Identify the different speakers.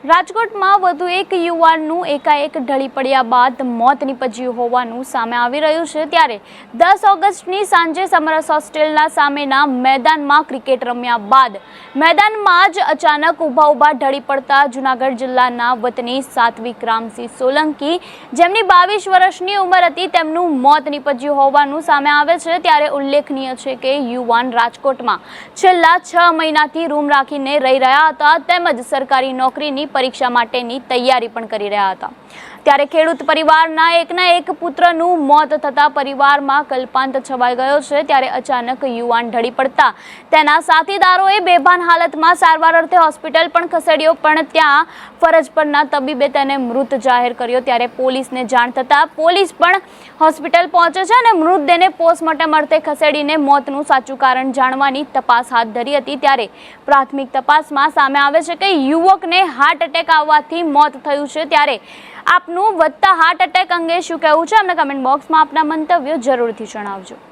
Speaker 1: રાજકોટમાં વધુ એક યુવાનનું એકાએક ઢળી પડ્યા બાદ મોત નીપજ્યું હોવાનું સામે આવી રહ્યું છે। ત્યારે 10 ઓગસ્ટની સાંજે સમરસ હોસ્ટેલના સામેના મેદાનમાં ક્રિકેટ રમ્યા બાદ મેદાનમાં જ અચાનક ઊભા ઢળી પડતા જૂનાગઢ જિલ્લાના વતની સાત્વિક રામસિંહ સોલંકી, જેમની 22 વર્ષની ઉંમર હતી, તેમનું મોત નીપજ્યું હોવાનું સામે આવે છે। ત્યારે ઉલ્લેખનીય છે કે યુવાન રાજકોટમાં છેલ્લા 6 મહિનાથી રૂમ રાખીને રહી રહ્યા હતા, તેમજ સરકારી નોકરીની પરીક્ષા માટેની તૈયારી પણ કરી રહ્યા હતા। ત્યારે ખેડૂત પરિવારના એકના એક પુત્રનું મોત થતા પરિવારમાં કલ્પાંત છવાઈ ગયો છે। ત્યારે અચાનક યુવાન ઢળી પડતા તેના સાથીદારોએ બેભાન હાલતમાં સારવાર અર્થે હોસ્પિટલ પણ ખસેડ્યો, પણ ત્યાં ફરજ પરના તબીબે તેને મૃત જાહેર કર્યો। ત્યારે પોલીસને જાણ થતાં પોલીસ પણ હોસ્પિટલ પહોંચે છે અને મૃતદેહને પોસ્ટમોર્ટમ અર્થે ખસેડીને મોતનું સાચું કારણ જાણવાની તપાસ હાથ ધરી હતી। ત્યારે પ્રાથમિક તપાસમાં સામે આવે છે કે યુવકને હાર્ટ એટેક આવવાથી મોત થયું છે। ત્યારે આપનું વધતા હાર્ટ એટેક અંગે શું કહેવું છે, અમને કમેન્ટ બોક્સમાં આપના મંતવ્યો જરૂરથી જણાવજો।